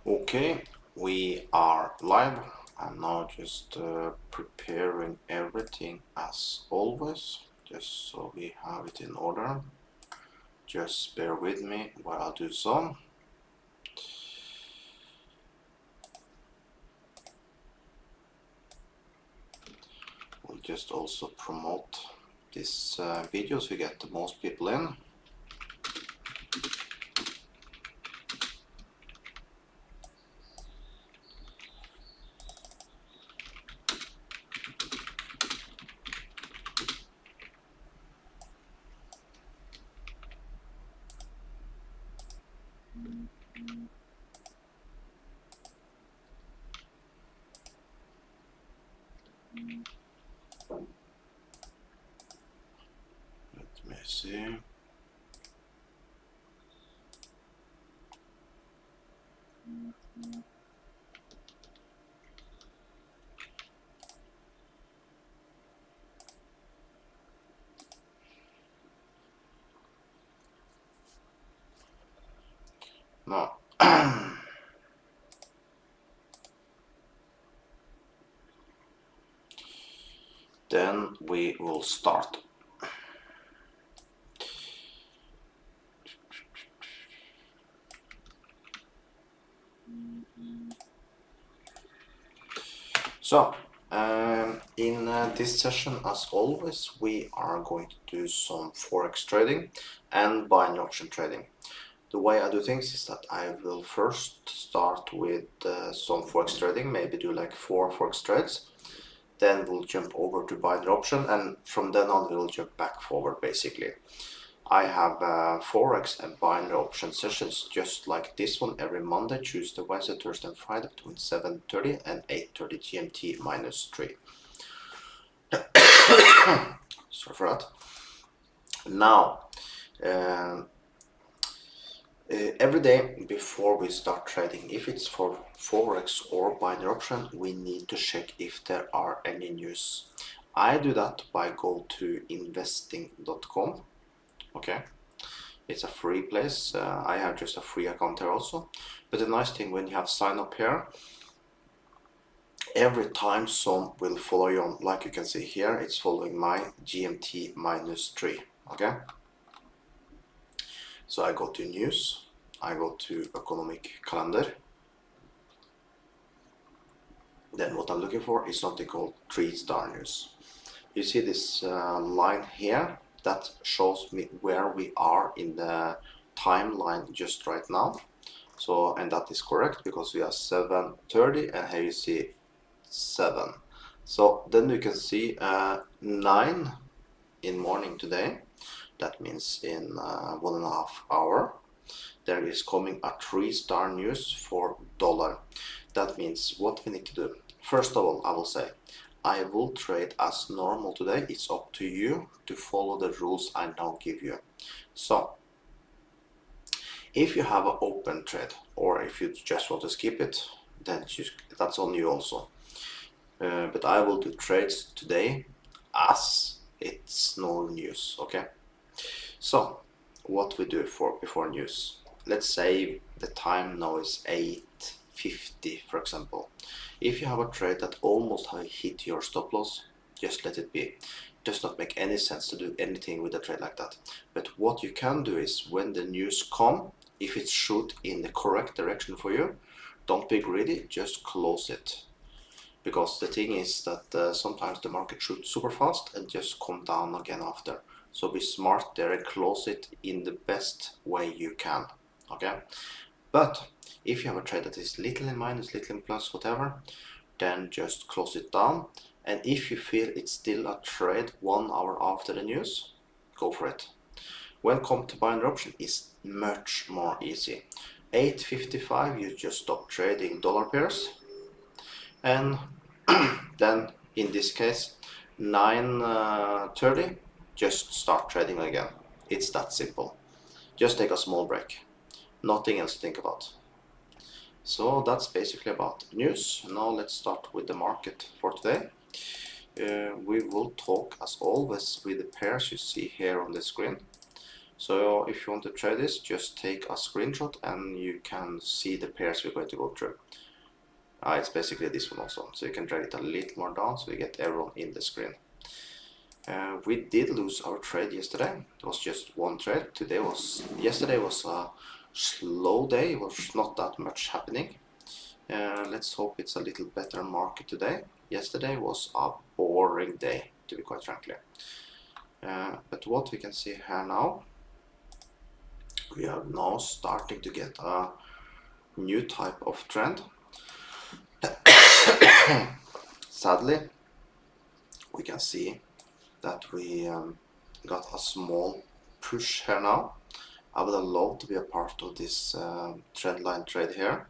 Okay, we are live. I'm now just preparing everything as always, just so we have it in order. Just bear with me while I do so. We'll just also promote this video so we get the most people in. Let me see. No. Then we will start. So, in this session, as always, we are going to do some Forex trading and binary option trading. The way I do things is that I will first start with some Forex trading, maybe do like 4 Forex trades. Then we'll jump over to binary option, and from then on, we'll jump back forward basically. I have Forex and binary option sessions just like this one every Monday, Tuesday, Wednesday, Thursday, and Friday between 7:30 and 8:30 GMT -3. Sorry for that. Now, every day before we start trading, if it's for Forex or binary option, we need to check if there are any news. I do that by go to investing.com. Okay. It's a free place. I have just a free account here also. But the nice thing when you have sign up here, every time some will follow you on, like you can see here, it's following my GMT -3. Okay. So I go to news, I go to economic calendar. Then what I'm looking for is something called 3-star news. You see this line here that shows me where we are in the timeline just right now. So, and that is correct because we are 7:30 and here you see 7. So then you can see 9 in morning today. That means in 1.5 hours there is coming a 3-star news for dollar. That means what we need to do. First of all, I will say I will trade as normal today. It's up to you to follow the rules I now give you. So if you have an open trade or if you just want to skip it, then that's on you also. But I will do trades today as it's no news. Okay. So what we do before news. Let's say the time now is 8:50, for example. If you have a trade that almost have hit your stop loss, just let it be. It does not make any sense to do anything with a trade like that. But what you can do is when the news come, if it shoot in the correct direction for you, don't be greedy, just close it. Because the thing is that sometimes the market shoots super fast and just come down again after. So be smart there and close it in the best way you can. Okay. But if you have a trade that is little in minus, little in plus, whatever, then just close it down. And if you feel it's still a trade 1 hour after the news, go for it. When come to binary option, it's much more easy. 8:55, you just stop trading dollar pairs, and then in this case 9:30, just start trading again. It's that simple. Just take a small break. Nothing else to think about. So that's basically about news. Now let's start with the market for today. We will talk as always with the pairs you see here on the screen. So if you want to trade this, just take a screenshot and you can see the pairs we're going to go through. It's basically this one also, so you can drag it a little more down so you get everyone in the screen. We did lose our trade yesterday. It was just one trade. Yesterday was a slow day. It was not that much happening. Let's hope it's a little better market today. Yesterday was a boring day, to be quite frankly. But what we can see here now, we are now starting to get a new type of trend. Sadly, we can see that we got a small push here now. I would have loved to be a part of this trend line trade here,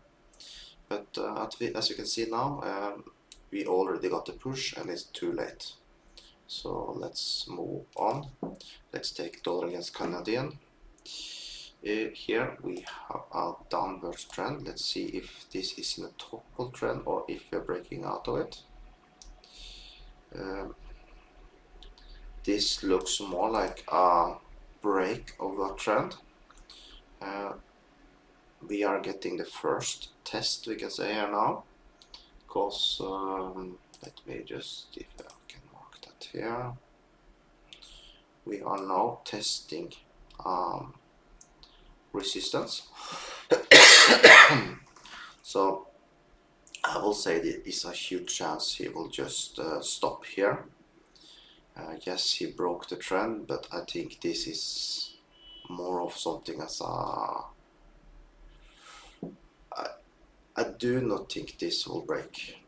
but as you can see now, we already got the push and it's too late. So let's move on. Let's take dollar against Canadian. Here we have a downward trend. Let's see if this is in a topple trend or if we're breaking out of it. This looks more like a break of a trend. We are getting the first test, we can say here now, because let me just, if I can mark that here, we are now testing resistance. So I will say there is a huge chance he will just stop here. Yes, he broke the trend, but I think this is more of something as a... I do not think this will break,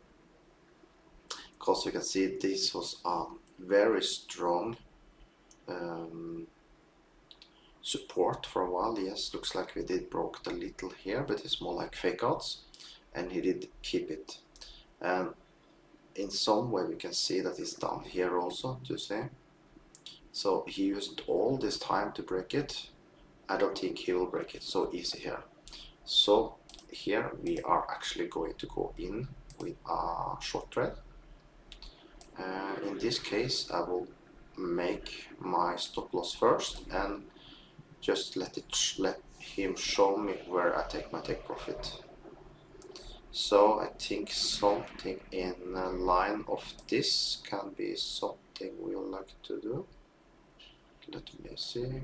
because you can see this was a very strong support for a while. Yes, looks like we did broke a little here, but it's more like fake outs, and he did keep it. In some way we can see that it's down here also, to see. So he used all this time to break it. I don't think he will break it so easy here. So here we are actually going to go in with a short trade. In this case I will make my stop loss first and just let him show me where I take my take profit. So I think something in the line of this can be something we would like to do. Let me see.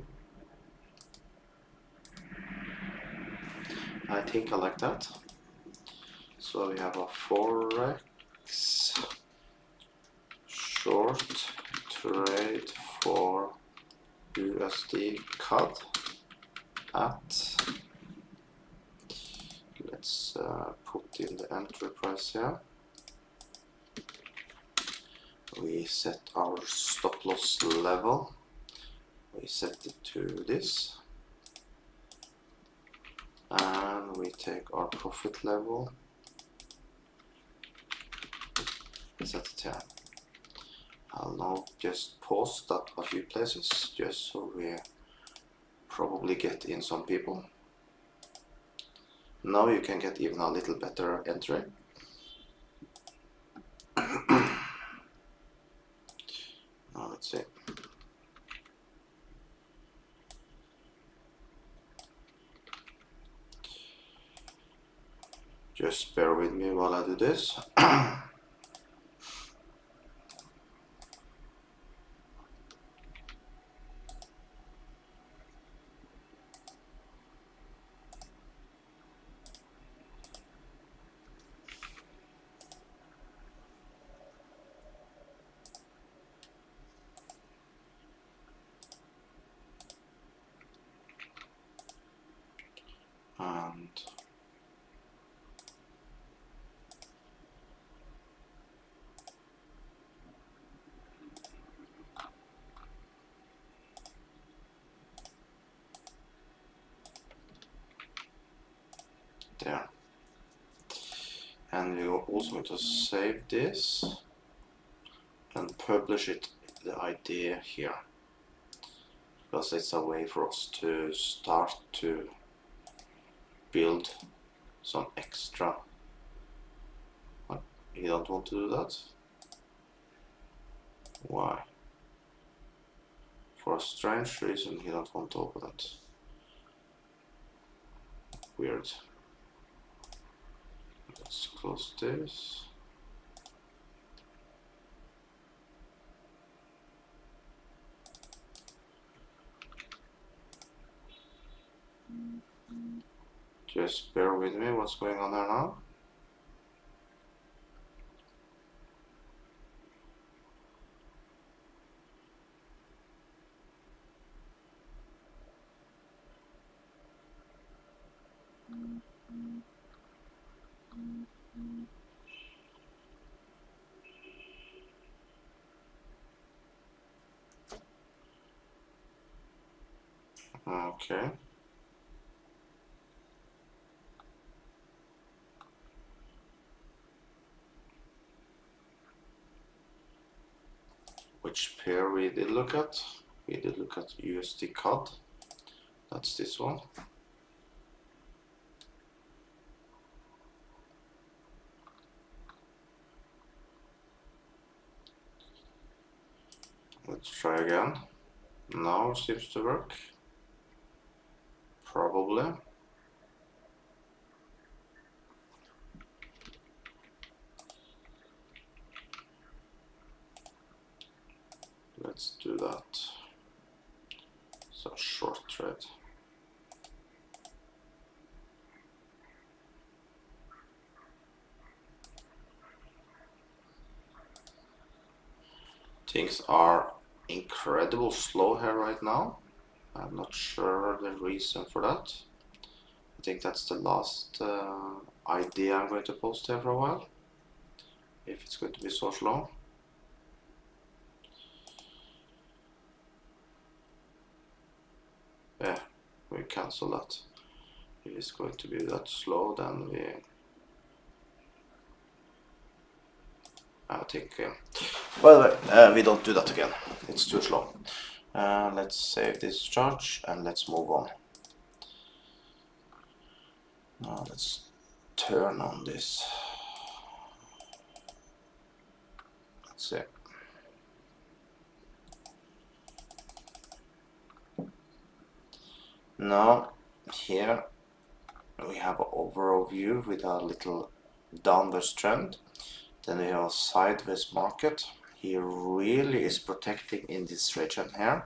I think I like that. So we have a Forex short trade for USD CAD at, let's put in the entry price here. We set our stop loss level. We set it to this. And we take our profit level. Set it here. I'll now just pause that a few places just so we probably get in some people. Now you can get even a little better entry. Now let's see. Just bear with me while I do this. And there. And you also want to save this and publish it, the idea here, because it's a way for us to start to build some extra. What? You don't want to do that? Why? For a strange reason, he don't want to open it. Weird. Let's close this. Just bear with me, what's going on there now? Okay. Which pair we did look at? We did look at USD CAD. That's this one. Let's try again. Now seems to work. Probably. Let's do that. So short trade. Things are incredibly slow here right now. I'm not sure the reason for that. I think that's the last idea I'm going to post here for a while. If it's going to be so slow. Yeah, we cancel that. If it's going to be that slow, then I think, well, we don't do that again. It's too slow. Let's save this charge and let's move on. Now let's turn on this. Let's see. Now here we have an overall view with a little downwards trend. Then we have a sideways market. He really is protecting in this region here.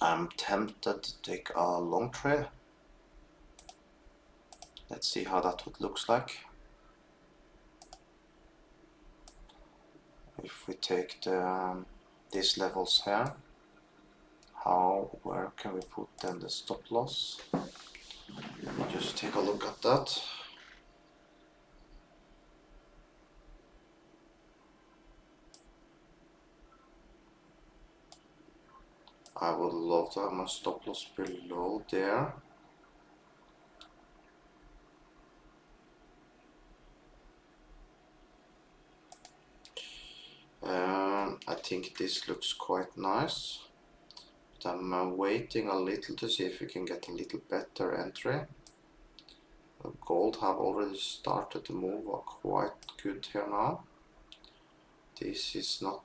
I'm tempted to take a long trade. Let's see how that would looks like. If we take these levels here, where can we put then the stop loss? Let me just take a look at that. I would love to have my stop loss below there. I think this looks quite nice. But I'm waiting a little to see if we can get a little better entry. Gold have already started to move quite good here now. This is not...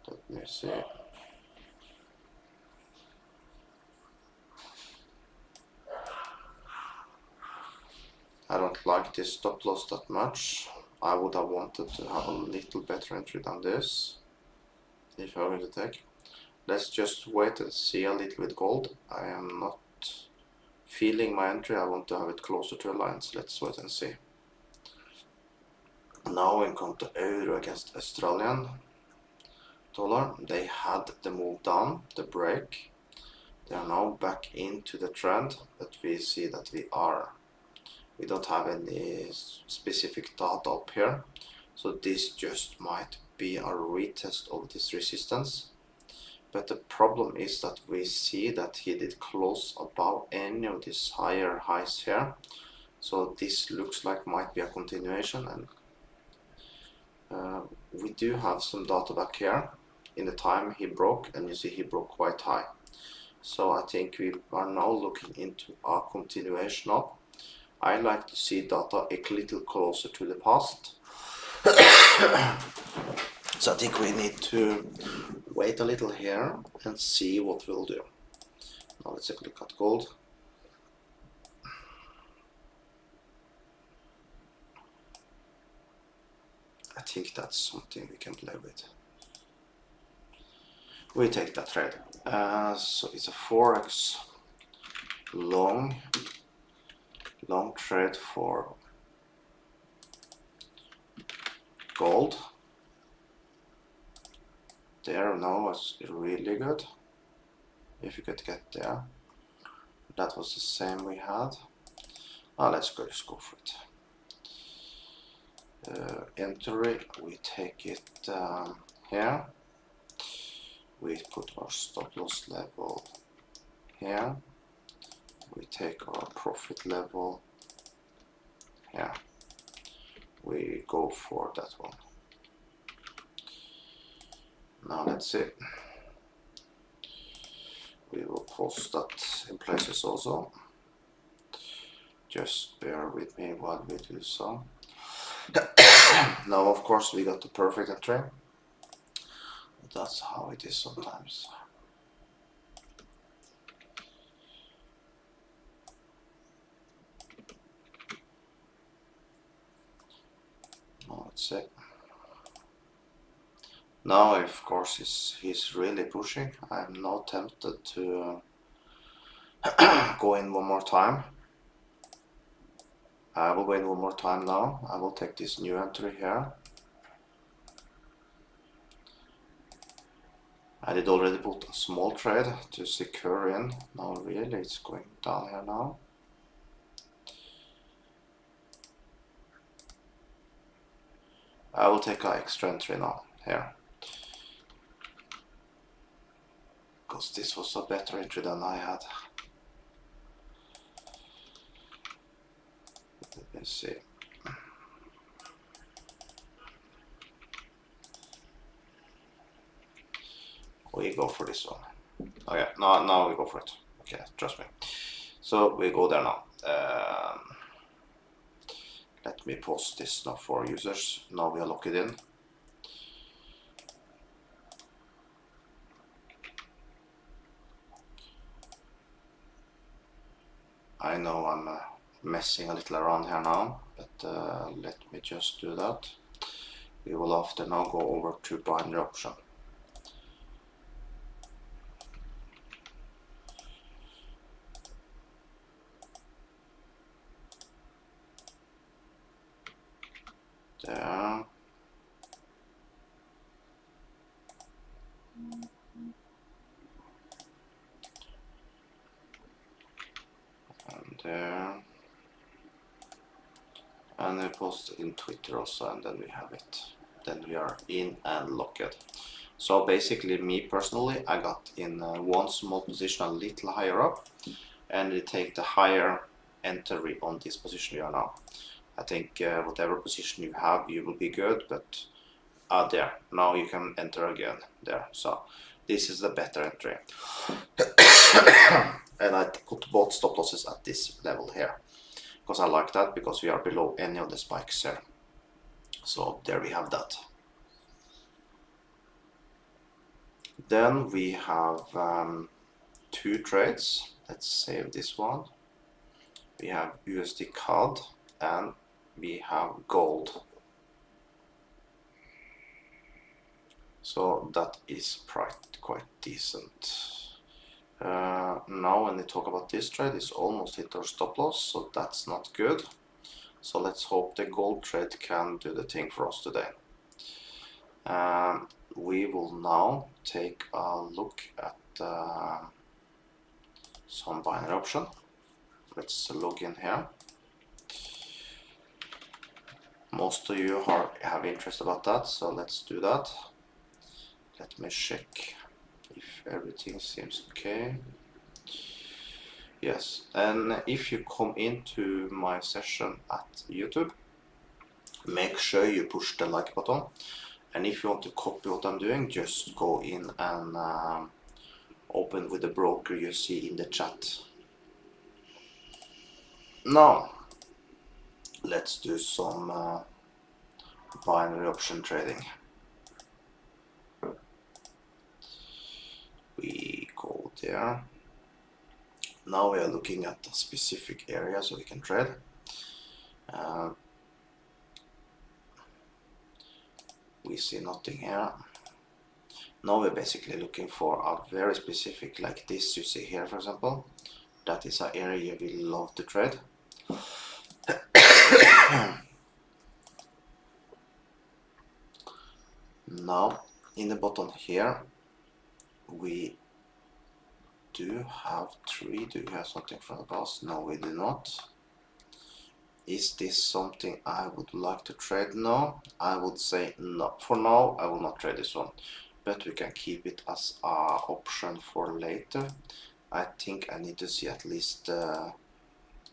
Let me see. I don't like this stop loss that much. I would have wanted to have a little better entry than this, if I were to take. Let's just wait and see a little with gold. I am not feeling my entry. I want to have it closer to the lines. Let's wait and see. Now we come to euro against Australian dollar. They had the move down, the break. They are now back into the trend, but we see that we don't have any specific data up here, so this just might be a retest of this resistance. But the problem is that we see that he did close above any of these higher highs here, so this looks like might be a continuation. And we do have some data back here in the time he broke, and you see he broke quite high. So I think we are now looking into a continuation up. I like to see data a little closer to the past. So I think we need to wait a little here and see what we'll do. Now let's take a look at gold. I think that's something we can play with. We take that trade. So it's a Forex long trade for gold. There now is really good. If you could get there. That was the same we had. Let's just go for it. Entry, we take it here. We put our stop loss level here. We take our profit level here. We go for that one. Now let's see. We will post that in places also. Just bear with me while we do so. Now of course we got the perfect entry. That's how it is sometimes. Now let's see. Now of course he's really pushing. I'm now tempted to go in one more time. I will go in one more time now. I will take this new entry here. I did already put a small trade to secure in. Now really it's going down here now. I will take an extra entry now here. Because this was a better entry than I had. Let me see. We go for this one. Okay, now we go for it. Okay, trust me. So we go there now. Let me post this now for users. Now we are locked in. I know I'm messing a little around here now, but let me just do that. We will after now go over to binary option. There. And there. And we post in Twitter also, and then we have it. Then we are in and locked. So basically, me personally, I got in one small position a little higher up, and we take the higher entry on this position you are now. I think whatever position you have, you will be good, but there, now you can enter again there. So this is the better entry. And I put both stop losses at this level here, because I like that, because we are below any of the spikes here. So there we have that. Then we have two trades. Let's save this one. We have USD CAD and we have gold. So that is quite decent. Now when we talk about this trade, it's almost hit our stop loss, so that's not good. So let's hope the gold trade can do the thing for us today. We will now take a look at some binary option. Let's log in here. Most of you have interest about that, so let's do that. Let me check if everything seems okay. Yes, and if you come into my session at YouTube, make sure you push the like button. And if you want to copy what I'm doing, just go in and open with the broker you see in the chat. Now, let's do some binary option trading. We go there. Now we are looking at a specific area so we can trade. We see nothing here. Now we're basically looking for a very specific, like this you see here for example. That is an area we love to trade. Now in the bottom here we do have 3. Do we have something from the past? No, we do not. Is this something I would like to trade? No, I would say no. For now I will not trade this one, but we can keep it as an option for later. I think I need to see at least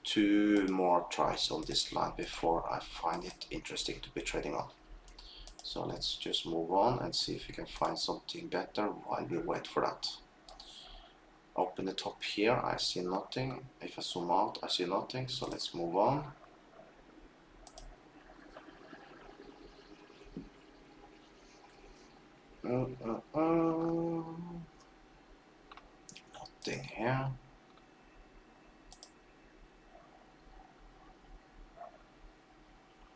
2 more tries on this line before I find it interesting to be trading on. So let's just move on and see if we can find something better while we wait for that. Up in the top here I see nothing. If I zoom out I see nothing, so let's move on. Nothing here.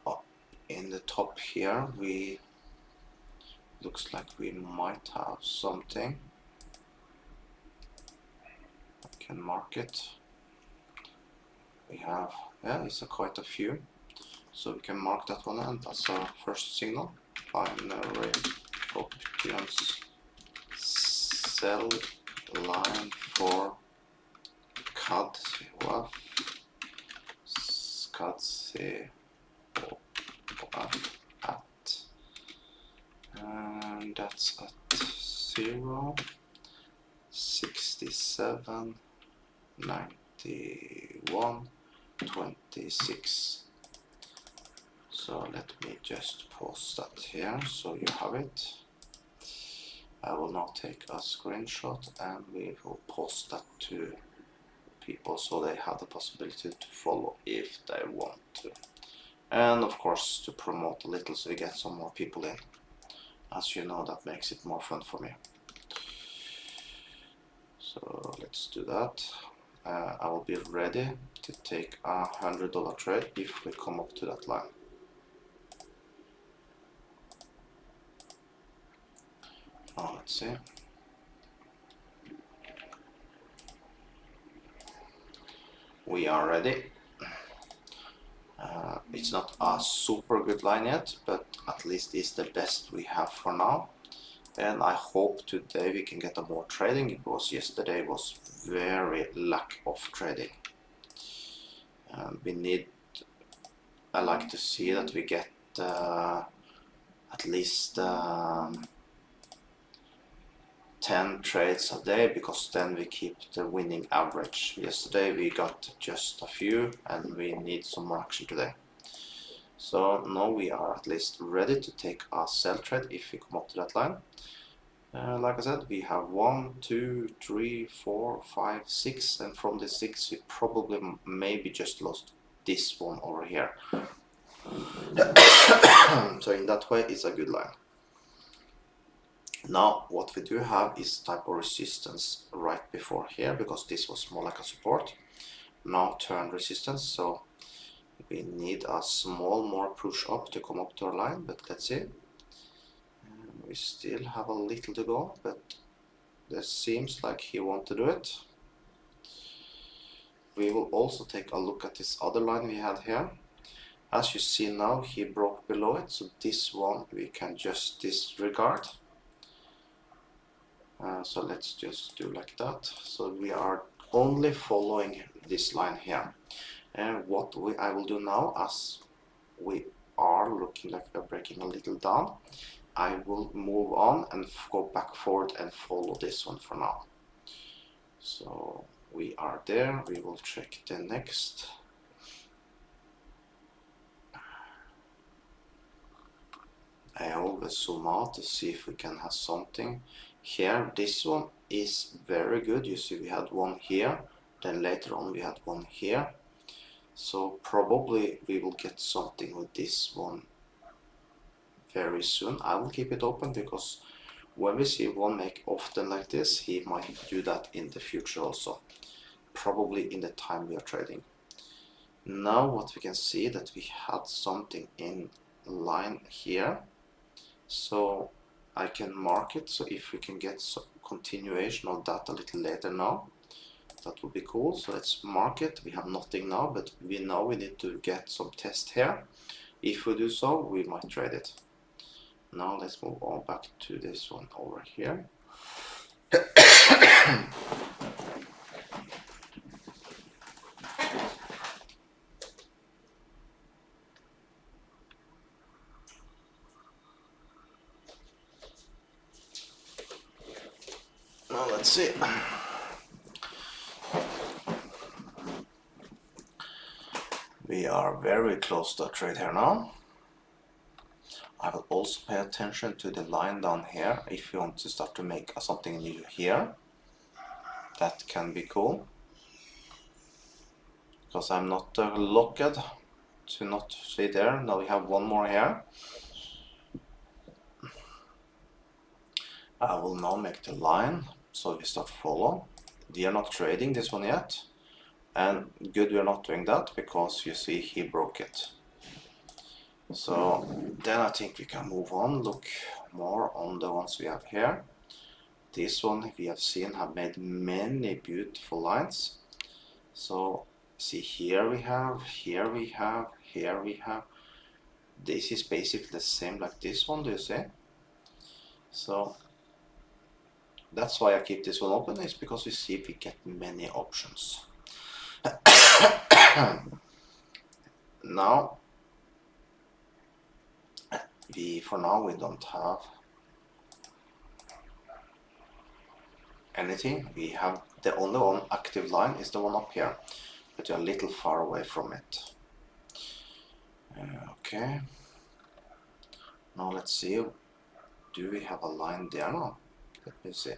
Up in the top here we looks like we might have something. I can mark it. We have, yeah, it's quite a few, so we can mark that one, and that's our first signal. Binary options sell line for CAD at, and that's at 0 67 91 26. So let me just post that here so you have it. I will now take a screenshot and we will post that to people so they have the possibility to follow if they want to. And of course to promote a little so we get some more people in. As you know, that makes it more fun for me. So let's do that. I will be ready to take a $100 trade if we come up to that line. Now let's see. We are ready. It's not a super good line yet, but at least it's the best we have for now. And I hope today we can get a more trading, because yesterday was very lack of trading. We need, I like to see that we get at least 10 trades a day, because then we keep the winning average. Yesterday we got just a few and we need some more action today. So now we are at least ready to take a sell trade if we come up to that line. Like I said, we have 1, 2, 3, 4, 5, 6, and from the 6 we probably maybe just lost this one over here. So in that way it's a good line. Now what we do have is type of resistance right before here, because this was more like a support. Now turn resistance, so we need a small more push up to come up to our line, but let's see. We still have a little to go, but there seems like he wants to do it. We will also take a look at this other line we had here. As you see now, he broke below it, so this one we can just disregard. So let's just do like that. So we are only following this line here. And what I will do now, as we are looking like we're breaking a little down, I will move on and go back forward and follow this one for now. So we are there. We will check the next. I always zoom out to see if we can have something here. This one is very good. You see we had one here, then later on we had one here. So probably we will get something with this one very soon. I will keep it open because when we see one make often like this, he might do that in the future also, probably in the time we are trading. Now what we can see that we had something in line here, so I can mark it. So if we can get some continuation of that a little later now, that would be cool. So let's mark it. We have nothing now, but we know we need to get some test here. If we do so, we might trade it. Now let's move on back to this one over here. Now let's see. We are very close to a trade here now. I will also pay attention to the line down here if you want to start to make something new here. That can be cool, because I'm not locked to not see there. Now we have one more here. I will now make the line so we start follow. We are not trading this one yet, and good we are not doing that because you see he broke it. So then I think we can move on, look more on the ones we have here. This one we have seen have made many beautiful lines. So see, here we have, here we have, here we have. This is basically the same like this one, do you see? So that's why I keep this one open, is because we see if we get many options. Now for now we don't have anything. We have the only one active line is the one up here, but you're a little far away from it. Okay, now let's see, do we have a line there now? Let me see.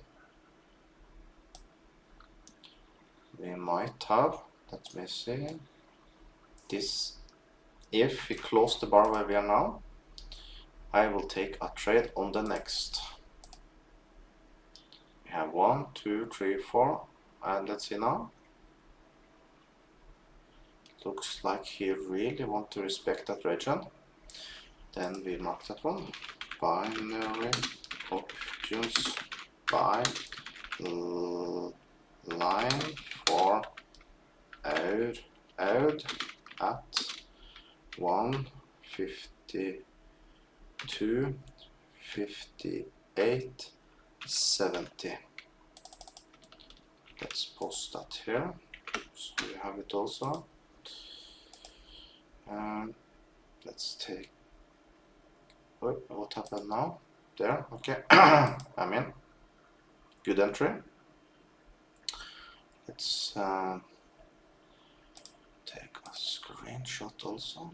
We might have, let me see. This, if we close the bar where we are now, I will take a trade on the next. We have 1, 2, 3, 4, and let's see now. Looks like he really wants to respect that region. Then we mark that one. Binary options buy line for out at 1:52:58:70. Let's post that here so you have it also. Let's take, what happened now? There, okay. I'm in. Good entry. Let's take a screenshot also.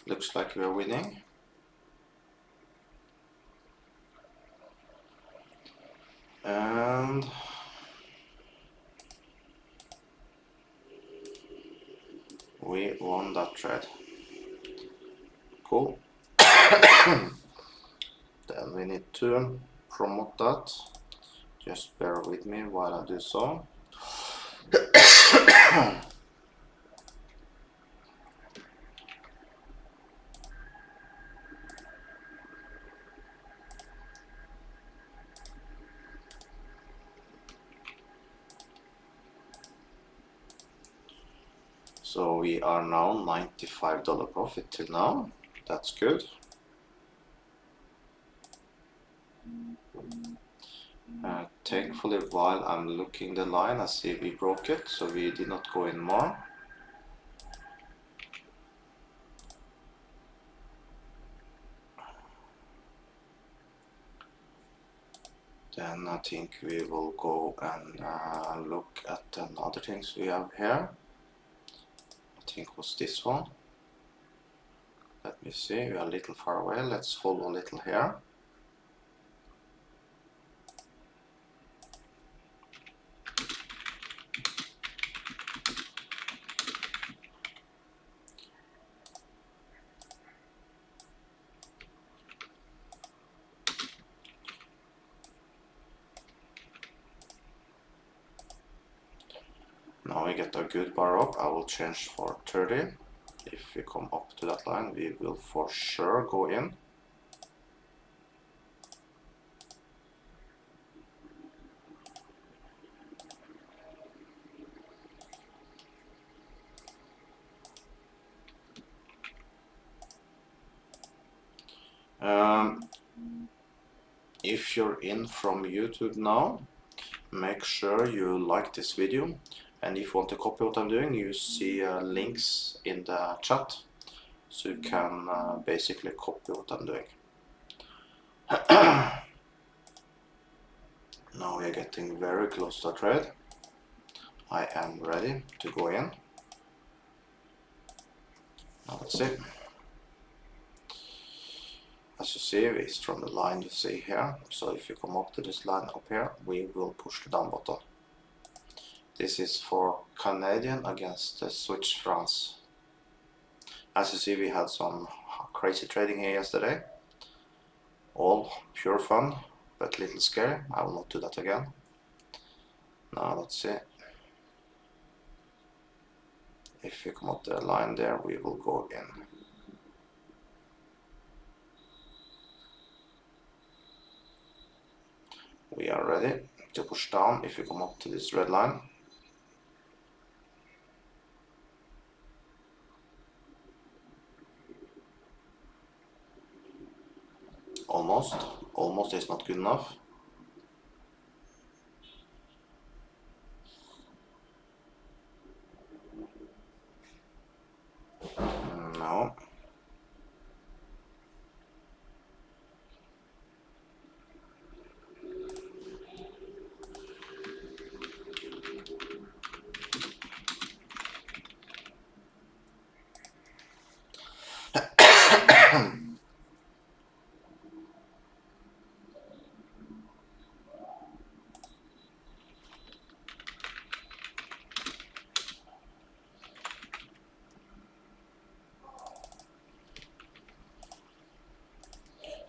Looks like we are winning. And we won that trade. Cool. Then we need to promote that. Just bear with me while I do so. So we are now $95 profit till now. That's good. Thankfully, while I'm looking the line, I see we broke it, so we did not go in more. Then I think we will go and look at another things we have here. I think was this one. Let me see, we are a little far away. Let's follow a little here. Now we get a good bar up. I will change for 30. If we come up to that line, we will for sure go in. If you're in from YouTube now, make sure you like this video, and if you want to copy what I'm doing, you see links in the chat, so you can basically copy what I'm doing. Now we are getting very close to a trade. I am ready to go in. Now let's see. As you see, it's from the line you see here. So if you come up to this line up here, we will push the down button. This is for Canadian against the Swiss francs. As you see, we had some crazy trading here yesterday. All pure fun, but little scary. I will not do that again. Now let's see. If we come up the line there, we will go in. We are ready to push down if we come up to this red line. Almost is not good enough. No.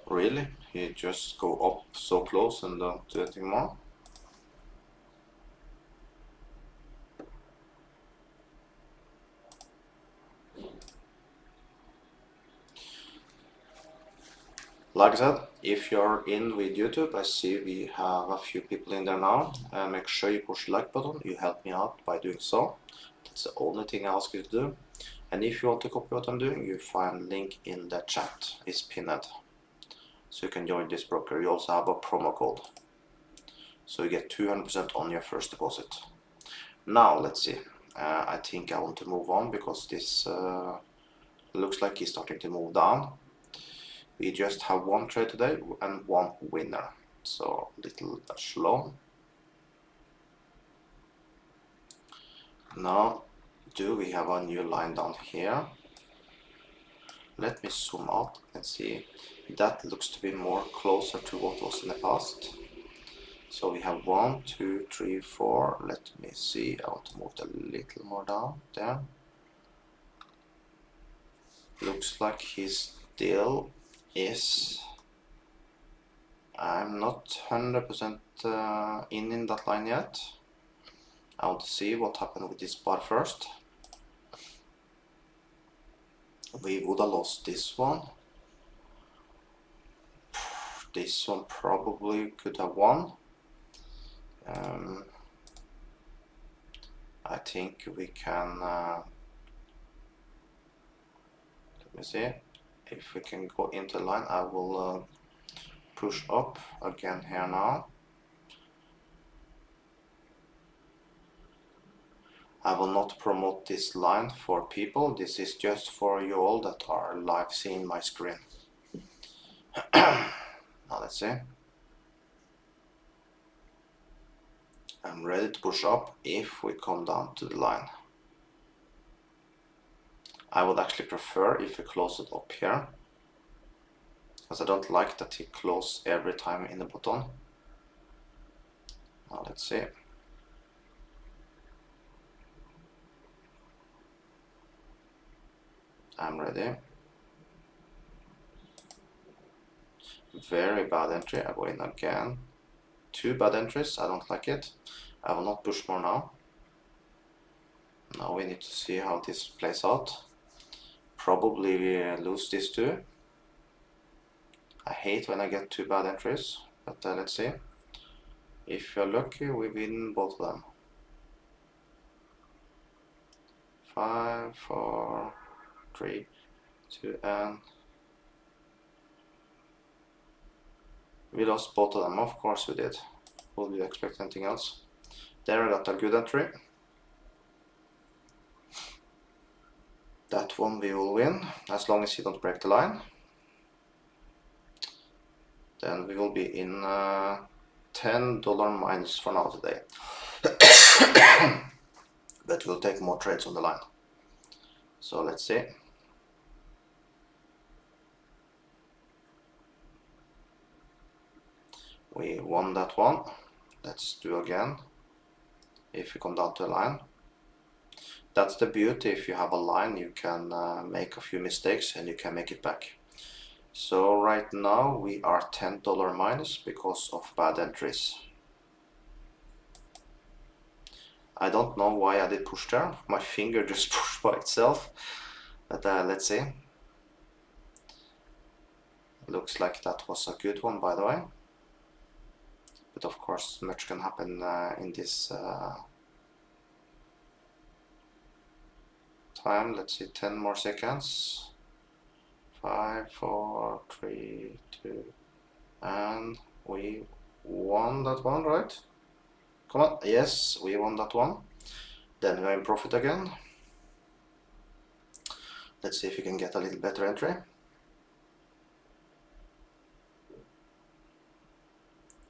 Really? You just go up so close and don't do anything more? Like I said, if you're in with YouTube, I see we have a few people in there now. Make sure you push the like button. You help me out by doing so. That's the only thing I ask you to do. And if you want to copy what I'm doing, you find link in the chat. It's pinned. So you can join this broker. You also have a promo code. So you get 200% on your first deposit. Now let's see. I think I want to move on because this looks like he's starting to move down. We just have one trade today and one winner. So little slow. Now, do we have a new line down here? Let me zoom out and see. That looks to be more closer to what was in the past. So we have 1, 2, 3, 4. Let me see. I want to move a little more down there. Looks like he still is. I'm not 100% in that line yet. I want to see what happened with this bar first. We would have lost this one. This one probably could have won. I think we can, let me see, if we can go into line. I will push up again here now. I will not promote this line for people. This is just for you all that are live seeing my screen. Now let's see. I'm ready to push up if we come down to the line. I would actually prefer if we close it up here, because I don't like that he closes every time in the button. Now let's see. I'm ready. Very bad entry. I go in again. 2 bad entries. I don't like it. I will not push more now. Now we need to see how this plays out. Probably we lose these two. I hate when I get two bad entries, but let's see. If you're lucky, we win both of them. 5, 4, 3, 2, and we lost both of them. Of course we did. Would you expect anything else? There I got a good entry. That one we will win, as long as you don't break the line. Then we will be in $10 minus for now today. But we'll take more trades on the line. So let's see. We won that one. Let's do again. If we come down to a line. That's the beauty. If you have a line, you can make a few mistakes and you can make it back. So right now we are $10 minus because of bad entries. I don't know why I did push there. My finger just pushed by itself. But let's see. Looks like that was a good one, by the way. But of course, much can happen in this time. Let's see, 10 more seconds. 5, 4, 3, 2, and we won that one, right? Come on, yes, we won that one. Then we're in profit again. Let's see if we can get a little better entry.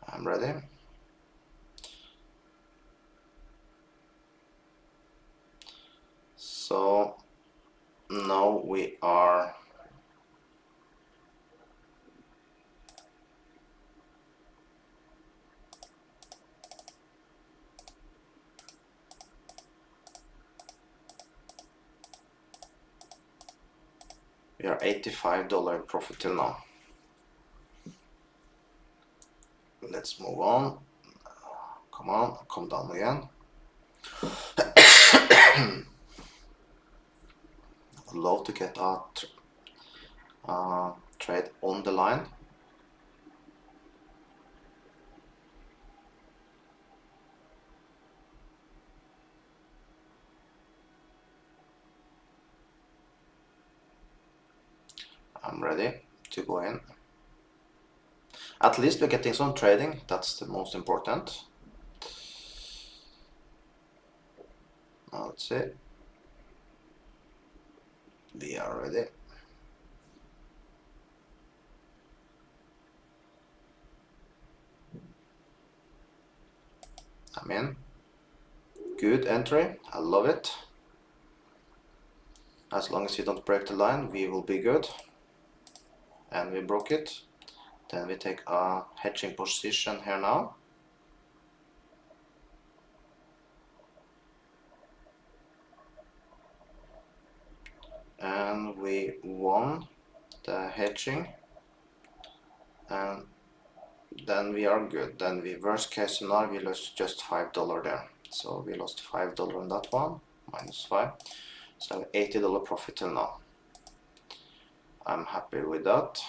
I'm ready. So now we are $85 in profit till now. Let's move on. Come on, come down again. I'd love to get a trade on the line. I'm ready to go in. At least we're getting some trading. That's the most important. Now let's see. We are ready. I'm in. Good entry. I love it. As long as you don't break the line, we will be good. And we broke it. Then we take a hedging position here now. And we won the hedging. And then we are good. Then we worst case scenario, we lost just $5 there. So we lost $5 on that one, -5. So $80 profit till now. I'm happy with that.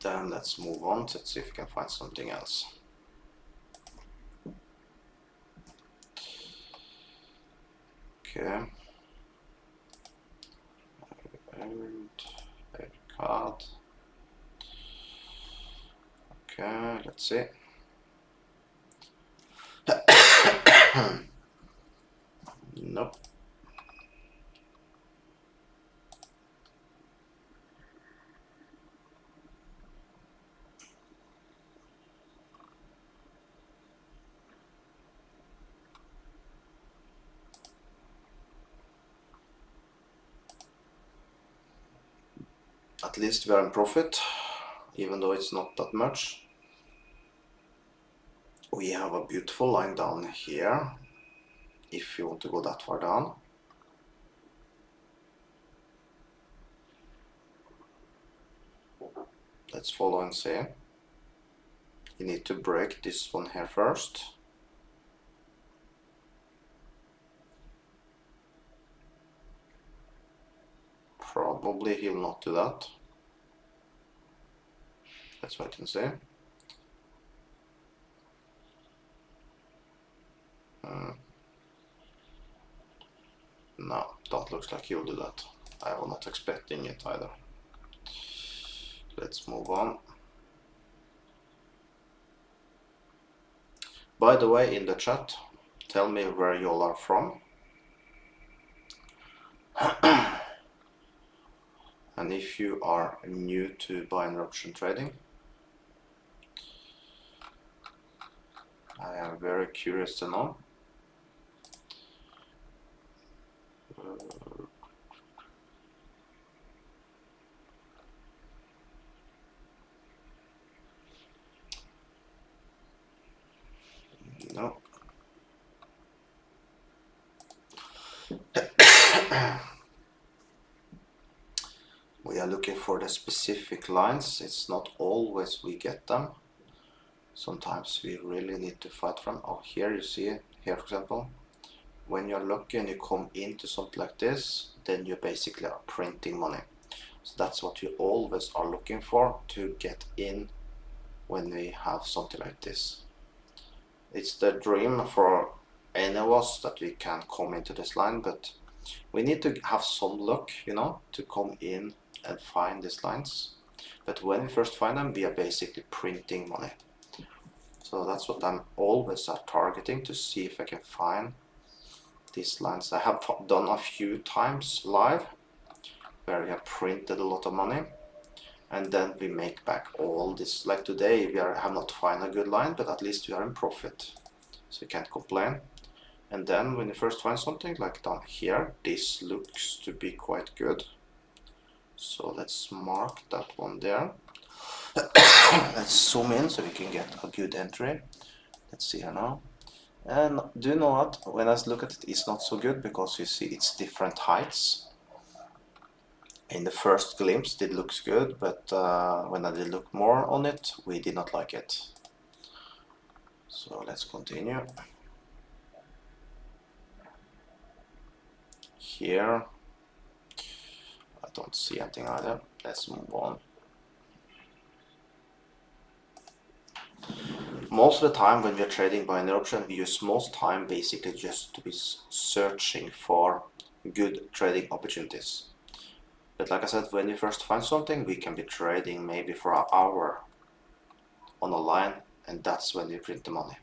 Then let's move on. Let's see if we can find something else. Okay. And a card. Okay, let's see. Nope. At least we are in profit, even though it's not that much. We have a beautiful line down here, if you want to go that far down. Let's follow and see. You need to break this one here first. Probably he will not do that. Let's wait and see. No, don't look like he'll do that. I was not expecting it either. Let's move on. By the way, in the chat, tell me where you all are from. And if you are new to binary option trading, I am very curious to know. No. We are looking for the specific lines. It's not always we get them. Sometimes we really need to fight from. Oh, here you see, here for example, when you're lucky and you come into something like this, then you basically are printing money. So that's what you always are looking for, to get in when we have something like this. It's the dream for any of us that we can come into this line, but we need to have some luck, you know, to come in and find these lines. But when we first find them, we are basically printing money. So that's what I'm always targeting, to see if I can find these lines. I have done a few times live where we have printed a lot of money, and then we make back all this. Like today we have not found a good line, but at least we are in profit, so you can't complain. And then when you first find something like down here, this looks to be quite good, so let's mark that one there. Let's zoom in so we can get a good entry. Let's see here now. And do you know what, when I look at it, it's not so good, because you see it's different heights. In the first glimpse it looks good, but when I did look more on it, we did not like it. So let's continue. Here I don't see anything either. Let's move on. Most of the time when we are trading binary option, we use most time basically just to be searching for good trading opportunities. But like I said, when you first find something, we can be trading maybe for an hour on a line, and that's when we print the money.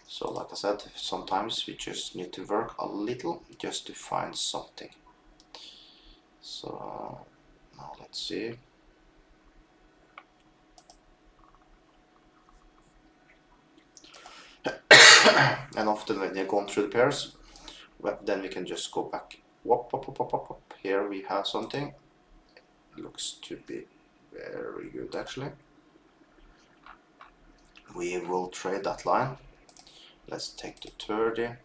So like I said, sometimes we just need to work a little just to find something. So now let's see. And often when you're going through the pairs, well, then we can just go back. Whoop, whoop, whoop, whoop, whoop. Here we have something. Looks to be very good actually. We will trade that line. Let's take the 30.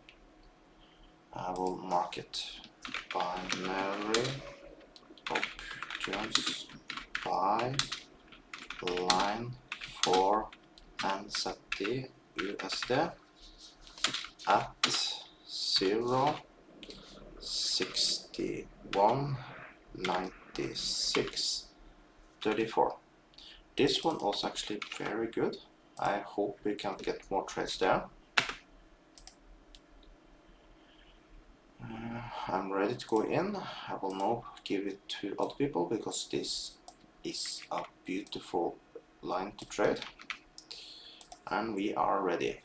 I will mark it binary options buy line for NZD USD at 0.619634. This one was actually very good. I hope we can get more trades there. I'm ready to go in. I will now give it to other people, because this is a beautiful line to trade, and we are ready.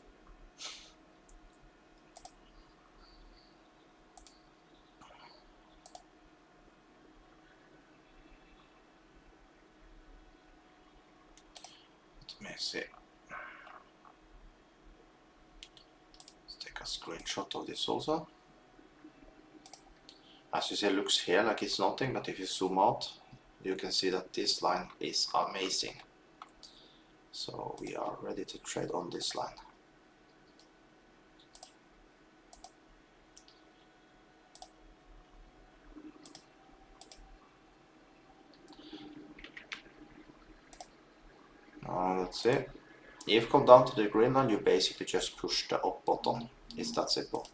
Let me see. Let's take a screenshot of this also. As you see, it looks here like it's nothing, but if you zoom out, you can see that this line is amazing. So we are ready to trade on this line. Now let's see. If you come down to the green line, you basically just push the up button. It's that simple.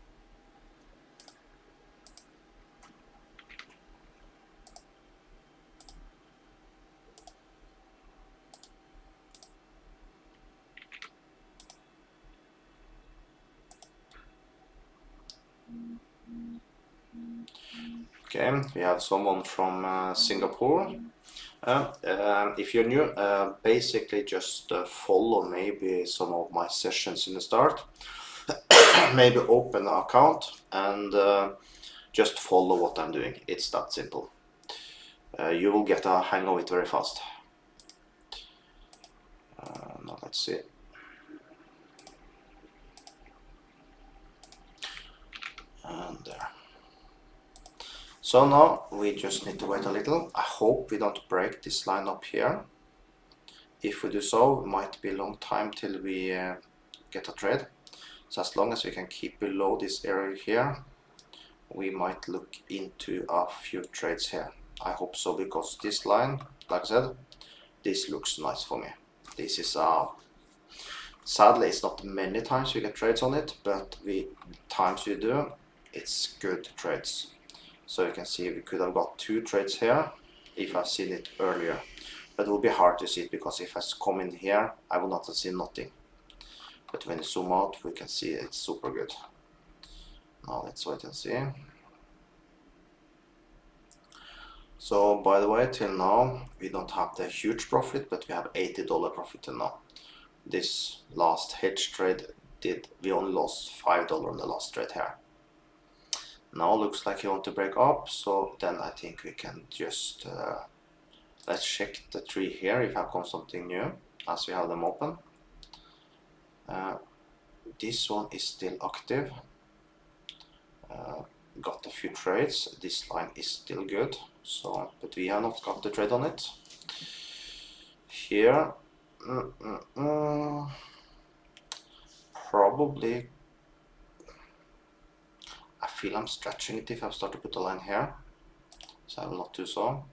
Okay, we have someone from Singapore. If you're new, basically just follow maybe some of my sessions in the start. Maybe open an account and just follow what I'm doing. It's that simple. You will get a hang of it very fast. Now let's see. And there. So now we just need to wait a little. I hope we don't break this line up here. If we do so, it might be a long time till we get a trade. So as long as we can keep below this area here, we might look into a few trades here. I hope so, because this line, like I said, this looks nice for me. This is sadly it's not many times we get trades on it, but the times we do, it's good trades. So you can see we could have got 2 trades here if I've seen it earlier, but it will be hard to see it because if I come in here I will not have seen nothing. But when you zoom out, we can see it's super good. Now let's wait and see. So by the way, till now we don't have the huge profit, but we have $80 profit till now. This last hedge trade we only lost $5 on the last trade here. Now looks like you want to break up, so then I think we can just let's check the tree here if I come something new as we have them open. This one is still active. Got a few trades. This line is still good, so but we have not got the trade on it. Here, probably. I feel I'm stretching it if I start to put a line here, so I will not do so.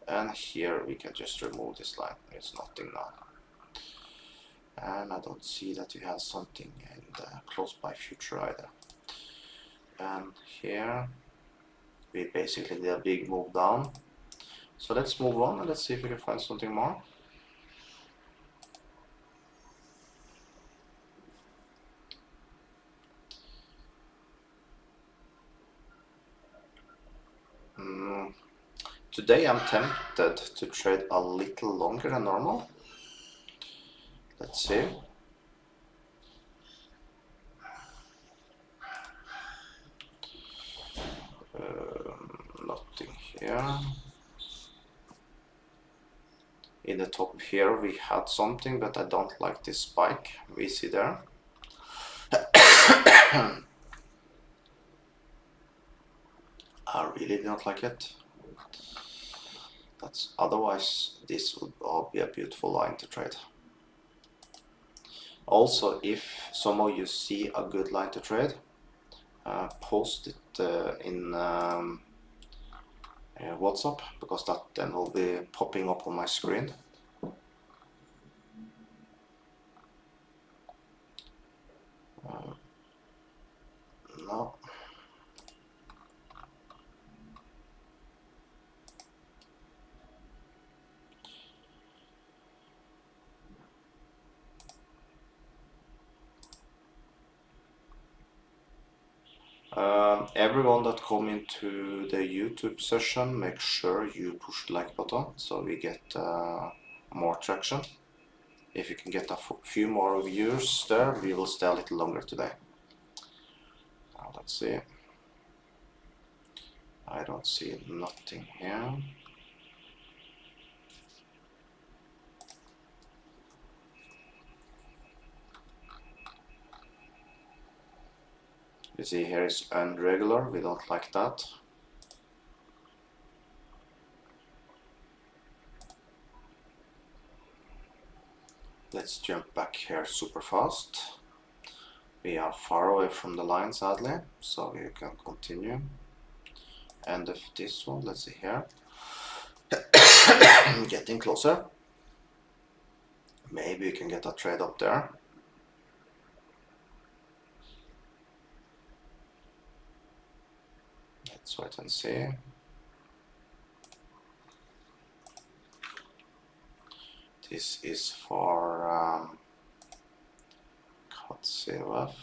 And here we can just remove this line. It's nothing now. And I don't see that we have something in the close by future either. And here we basically did a big move down. So let's move on and let's see if we can find something more. Today I'm tempted to trade a little longer than normal. Let's see. Nothing here. In the top here we had something, but I don't like this spike we see there. I really don't like it. That's otherwise this would all be a beautiful line to trade. Also, if some of you see a good line to trade, post it in WhatsApp, because that then will be popping up on my screen. No. Everyone that come into the YouTube session, make sure you push the like button so we get more traction. If you can get a few more viewers there, we will stay a little longer today. Now let's see. I don't see nothing here. You see here is irregular, we don't like that. Let's jump back here super fast. We are far away from the line sadly, so we can continue. And if this one, let's see here. Getting closer. Maybe we can get a trade up there. Let's wait and see. This is for COF.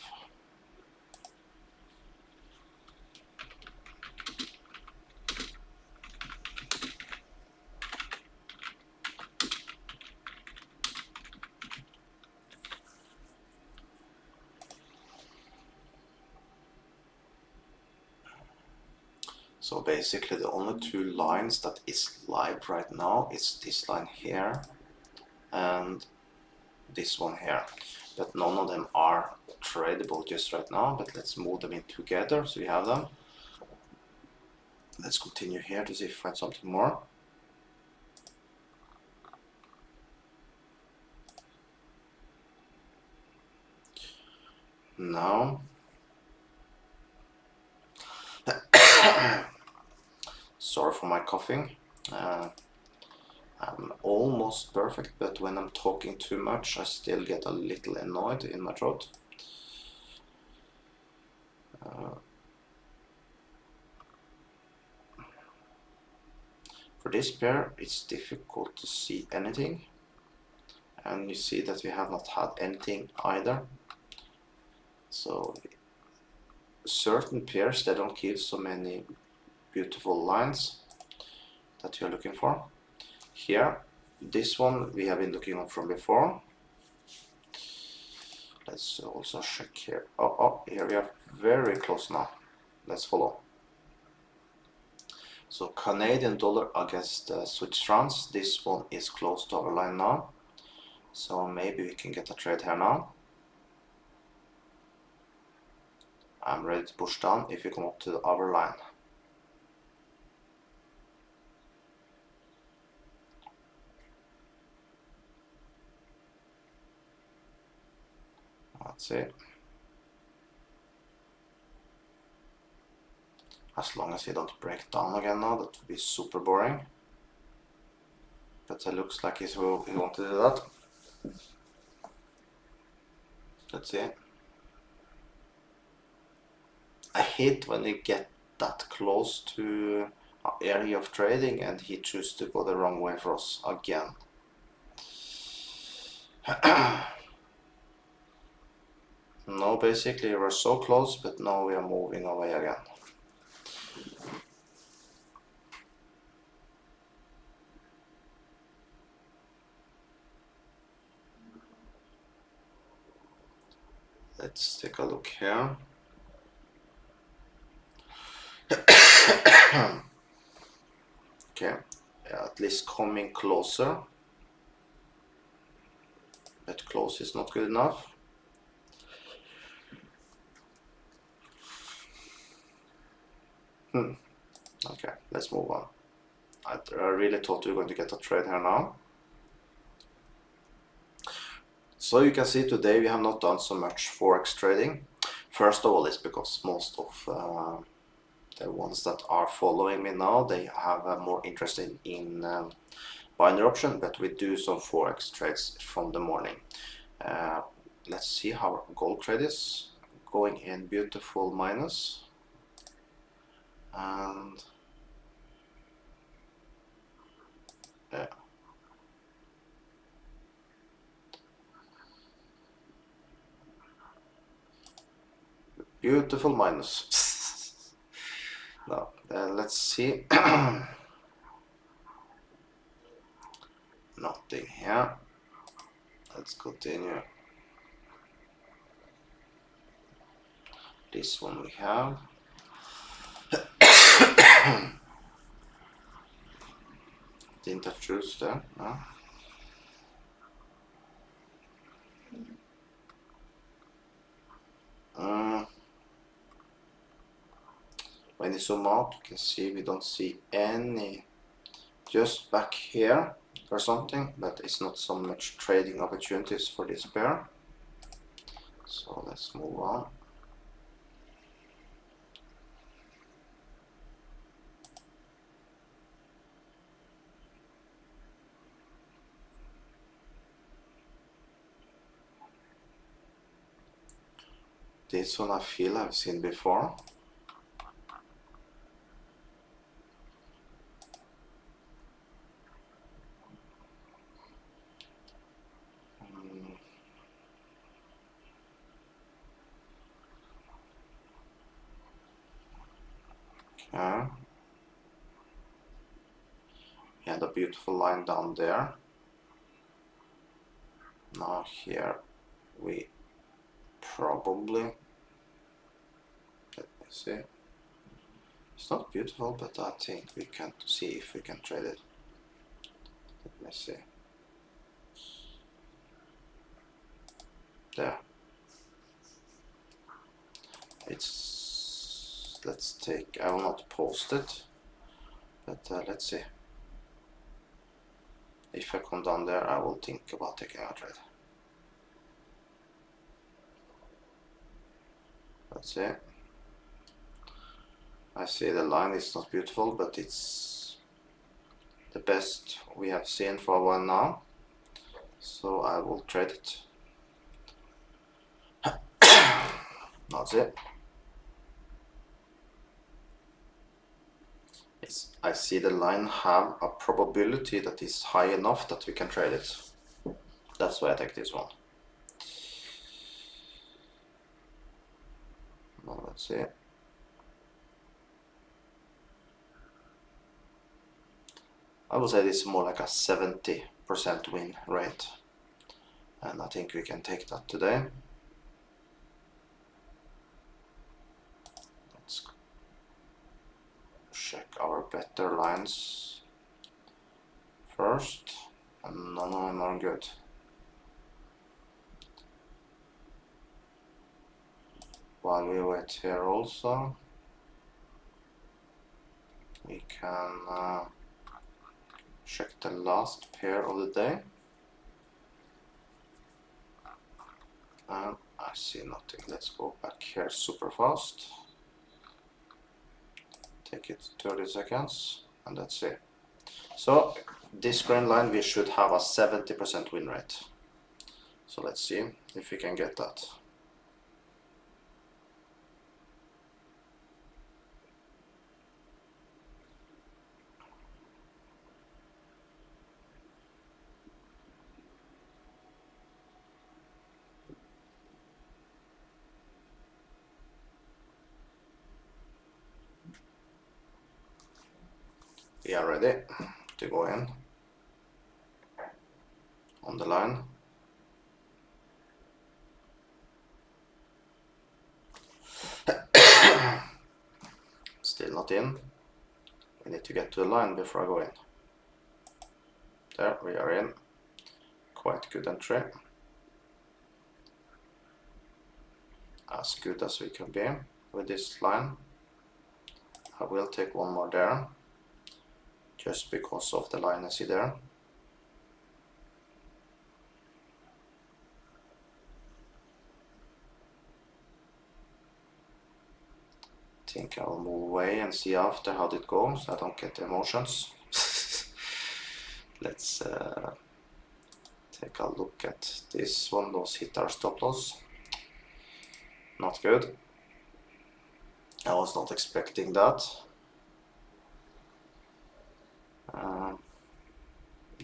So basically the only two lines that is live right now is this line here and this one here, but none of them are tradable just right now. But let's move them in together so we have them. Let's continue here to see if we find something more. Now sorry for my coughing. I'm almost perfect, but when I'm talking too much I still get a little annoyed in my throat. For this pair it's difficult to see anything, and you see that we have not had anything either. So certain pairs, they don't give so many beautiful lines that you're looking for. Here, this one we have been looking at from before. Let's also check here. Oh, here we are very close now. Let's follow. So Canadian dollar against Swiss francs. This one is close to our line now. So maybe we can get a trade here now. I'm ready to push down if you come up to our line. Let's see. As long as we don't break down again now, that would be super boring. But it looks like he wanted to do that. Let's see. I hate when we get that close to our area of trading and he chooses to go the wrong way for us again. No, basically we're so close, but now we are moving away again. Let's take a look here. Okay, at least coming closer, but close is not good enough. Okay, let's move on. I really thought we were going to get a trade here now. So you can see today we have not done so much Forex trading. First of all, it's because most of the ones that are following me now, they have more interest in binary option, but we do some Forex trades from the morning. Let's see how gold trade is going in beautiful minus, and yeah, beautiful minus. Now let's see. Nothing here. Let's continue. This one we have. Didn't have choose there. No. When you zoom out, you can see we don't see any. Just back here or something, but it's not so much trading opportunities for this pair. So let's move on. This one I feel I've seen before. Okay. We had a beautiful line down there. Now here we probably, let me see, It's not beautiful, but I think we can see if we can trade it. Let me see. There. It's, let's take, I will not post it, but let's see. If I come down there, I will think about taking a trade. Let's see. I see the line is not beautiful, but it's the best we have seen for a while now. So I will trade it. That's it. I see the line have a probability that is high enough that we can trade it. That's why I take this one. Now let's see. I would say this is more like a 70% win rate, and I think we can take that today. Let's check our better lines first, and none of them are good. While we wait here also, we can check the last pair of the day, and I see nothing. Let's go back here super fast, take it 30 seconds, and that's it. So this green line, we should have a 70% win rate. So let's see if we can get that. We are ready to go in on the line. Still not in. We need to get to the line before I go in. There, we are in. Quite good entry. As good as we can be with this line. I will take one more there, just because of the line I see there. I think I'll move away and see after how it goes. I don't get emotions. Let's take a look at this one. Those hit our stop loss. Not good. I was not expecting that.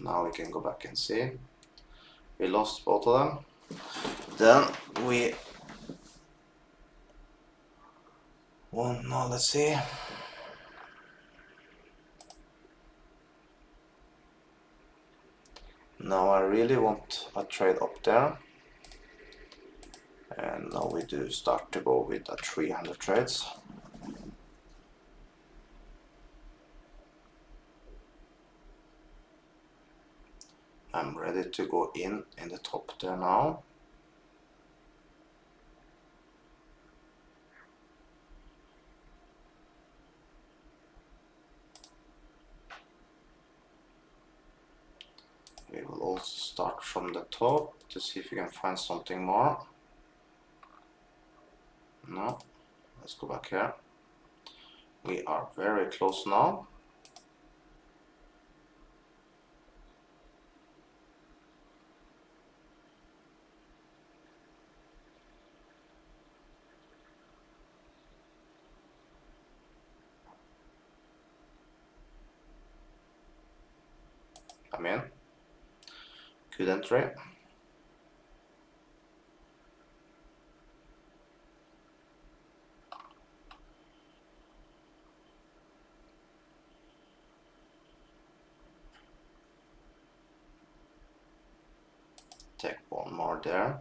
Now we can go back and see. We lost both of them. Then we won. Now let's see. Now I really want a trade up there. And now we do start to go with a 300 trades. I'm ready to go in the top there now. We will also start from the top to see if we can find something more. No, let's go back here. We are very close now. I'm in. Good entry. Take one more there.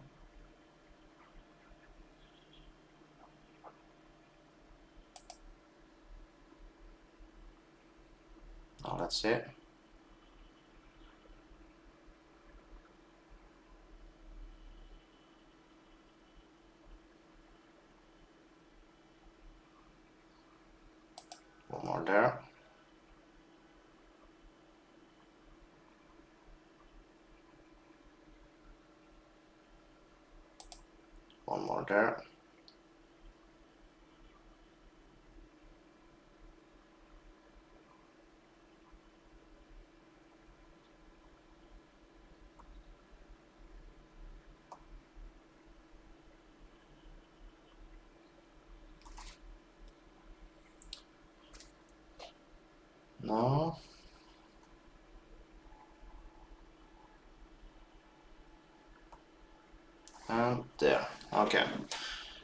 Let's see. One more there. One more there. No. And there. Okay.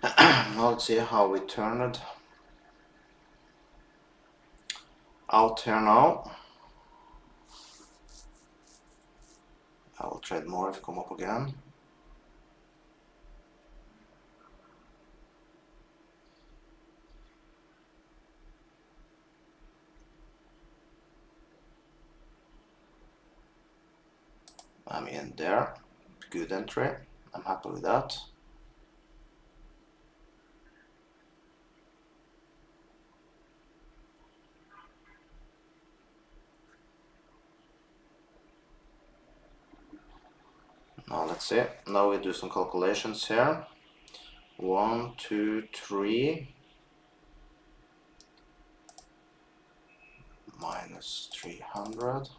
Now let's see how we turn it out here now. I will trade more if you come up again. I'm in there. Good entry. I'm happy with that. Now let's see. Now we do some calculations here. 1, 2, 3 minus 300.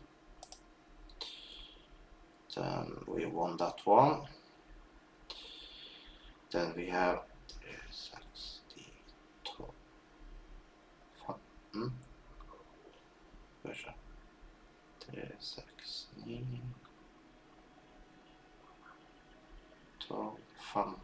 Then we won that one. Then we have 360 360 fun.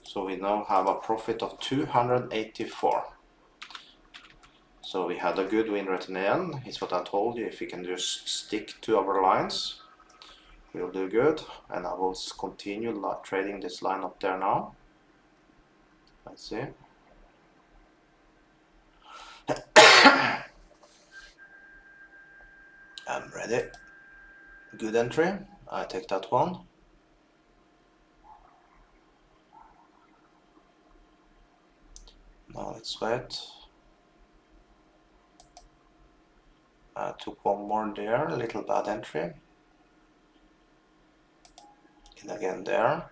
So we now have a profit of 284. So we had a good win rate in the end. It's what I told you. If we can just stick to our lines, we'll do good. And I will continue trading this line up there now. Let's see. I'm ready. Good entry. I take that one. Now let's wait. I took one more there, a little bad entry. In again there.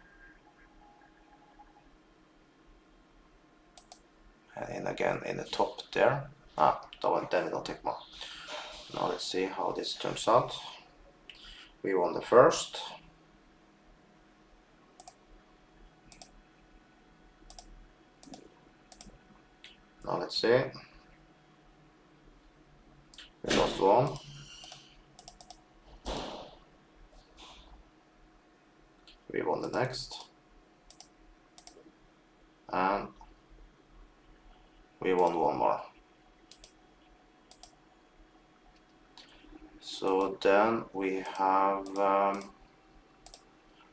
And in again in the top there. Then we don't take more. Now let's see how this turns out. We won the first. Now let's see. We lost one. We won the next. And we won one more. So then we have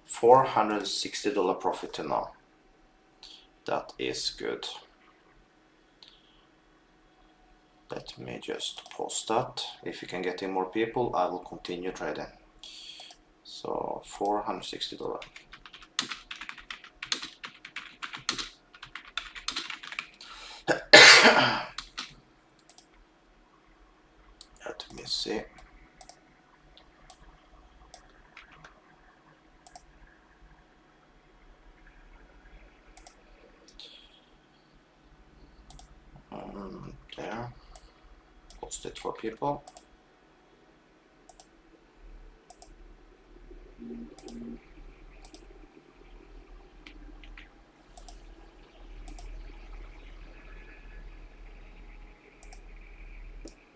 $460 profit to now. That is good. Let me just post that. If you can get in more people, I will continue trading. So $460. Let me see. There. Post it for people.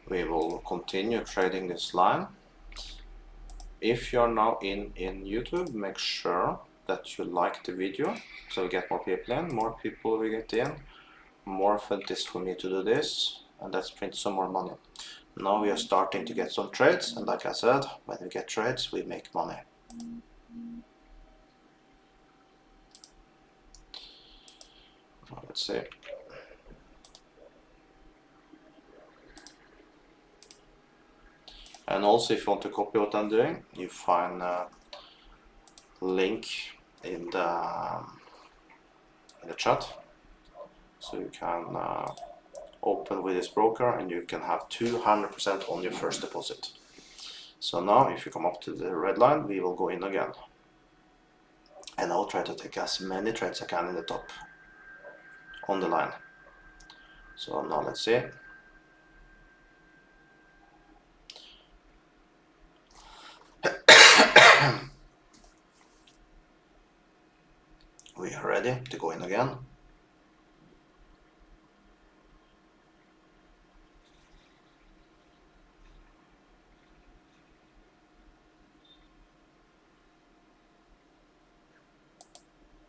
We will continue trading this line. If you're now in YouTube, make sure that you like the video so we get more people in, more people we get in, more fun it is for me to do this, and let's print some more money. Now we are starting to get some trades, and like I said, when we get trades we make money. Let's see. And also, if you want to copy what I'm doing, you find a link in the chat, so you can open with this broker and you can have 200% on your first deposit. So now if you come up to the red line, we will go in again, and I'll try to take as many trades as I can in the top on the line. So now let's see. We are ready to go in again.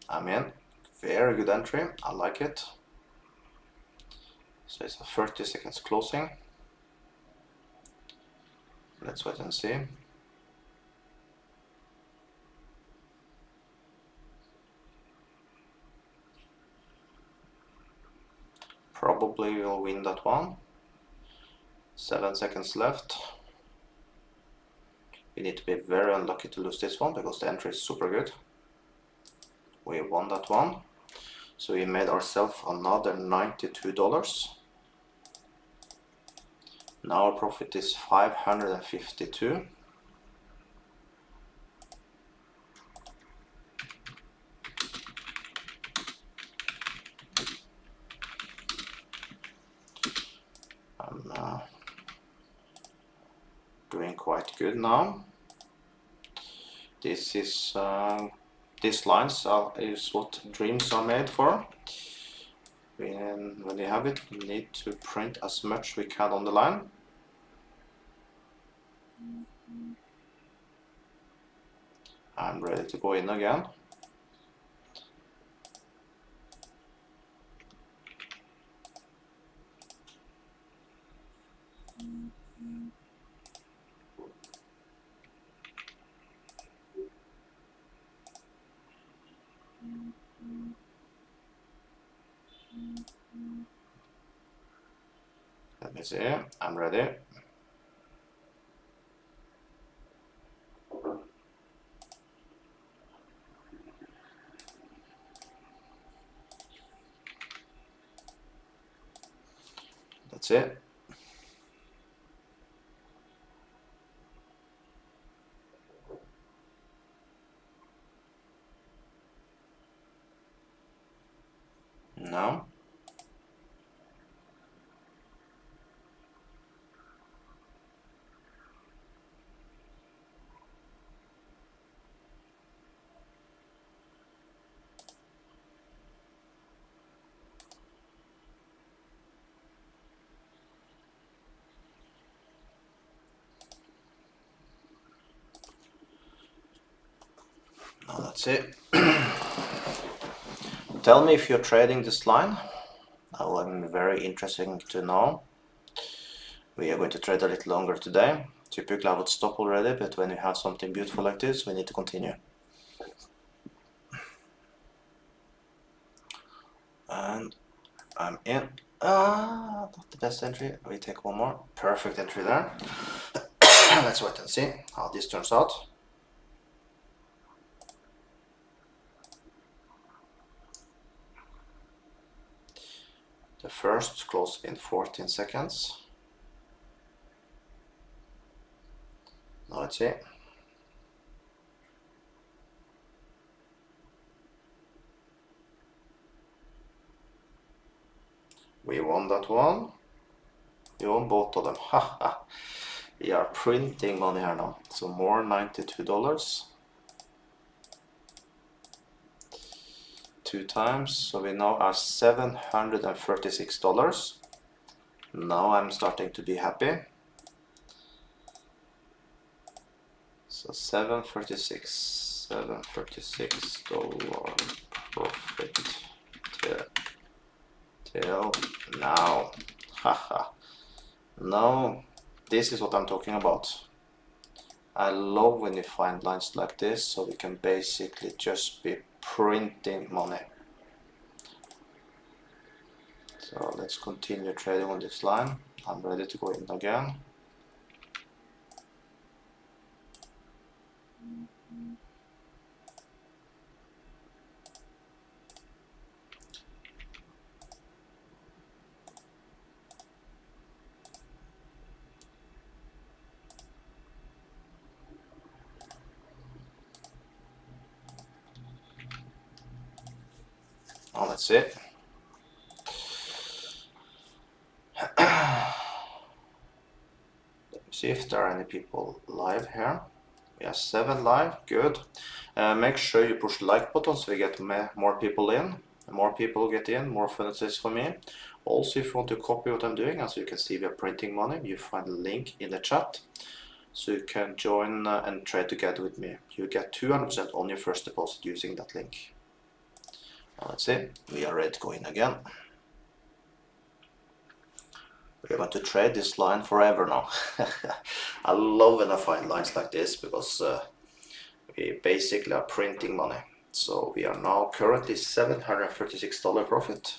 I'm in. Very good entry. I like it. So it's a 30 seconds closing. Let's wait and see. Probably will win that one. 7 seconds left. We need to be very unlucky to lose this one because the entry is super good. We won that one. So we made ourselves another $92. Now our profit is 552. I'm doing quite good now. This is these lines is what dreams are made for. When you have it, we need to print as much we can on the line. I'm ready to go in again. Let me see, I'm ready. That's it. No. No, that's it. Tell me if you're trading this line. I'm very interested to know. We are going to trade a little longer today. Typically I would stop already, but when you have something beautiful like this, we need to continue. And I'm in. Not the best entry. We take one more. Perfect entry there. Let's wait and see how this turns out. The first closed in 14 seconds. Now let's see. We won that one. We won both of them. Haha. We are printing money here now. So more $92. 2 times. So we now are $736. Now I'm starting to be happy. So $736 $736 profit till now. Haha. No, this is what I'm talking about. I love when you find lines like this, so we can basically just be printing money. So let's continue trading on this line. I'm ready to go in again. Now let's see. Let me see if there are any people live here. We have 7 live, good. Make sure you push the like button so we get more people in. The more people get in, more fun it is for me. Also, if you want to copy what I'm doing, as you can see we are printing money, you find the link in the chat. So you can join and trade together with me. You get 200% on your first deposit using that link. Now let's see, we are ready to go in again. We're going to trade this line forever now. I love when I find lines like this because we basically are printing money. So we are now currently $736 profit.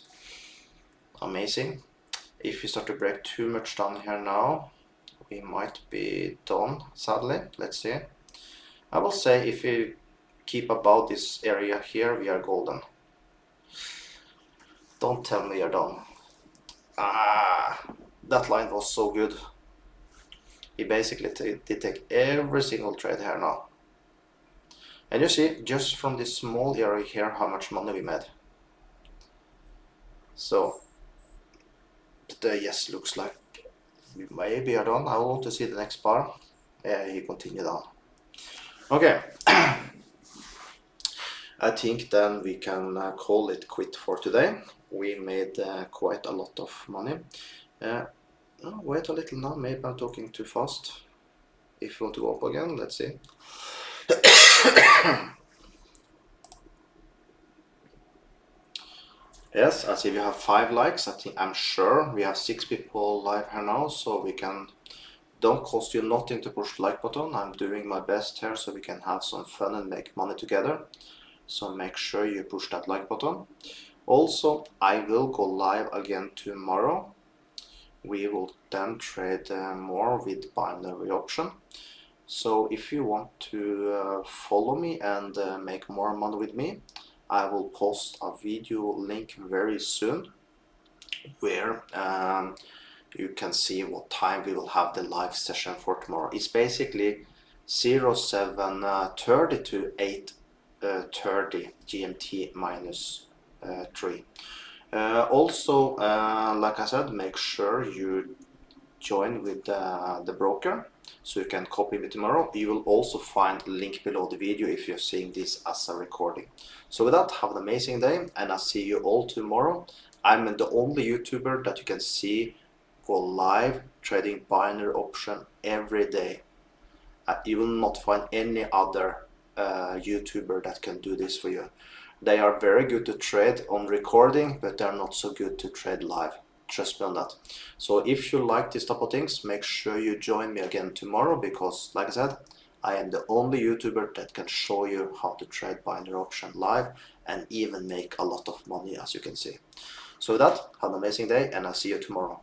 Amazing. If we start to break too much down here now, we might be done, sadly. Let's see. I will say if we keep about this area here, we are golden. Don't tell me you're done. That line was so good. We basically did take every single trade here now. And you see, just from this small area here, how much money we made. So, yes, looks like we maybe are done. I want to see the next bar. Yeah, you continue down. Okay. I think then we can call it quit for today. We made quite a lot of money. Oh, wait a little now, maybe I'm talking too fast. If you want to go up again, let's see. Yes, I see we have 5 likes. I'm sure we have 6 people live here now, so we can. Don't cost you nothing to push the like button. I'm doing my best here so we can have some fun and make money together. So make sure you push that like button. Also, I will go live again tomorrow. We will then trade more with binary option. So if you want to follow me and make more money with me, I will post a video link very soon where you can see what time we will have the live session for tomorrow. It's basically 07:30 to 8:30 GMT minus 3. Also, like I said, make sure you join with the broker so you can copy me tomorrow. You will also find a link below the video if you're seeing this as a recording. So with that, have an amazing day and I'll see you all tomorrow. I'm the only YouTuber that you can see go live trading binary option every day. You will not find any other YouTuber that can do this for you. They are very good to trade on recording, but they're not so good to trade live. Trust me on that. So if you like this type of things, make sure you join me again tomorrow because, like I said, I am the only YouTuber that can show you how to trade binary option live and even make a lot of money, as you can see. So with that, have an amazing day and I'll see you tomorrow.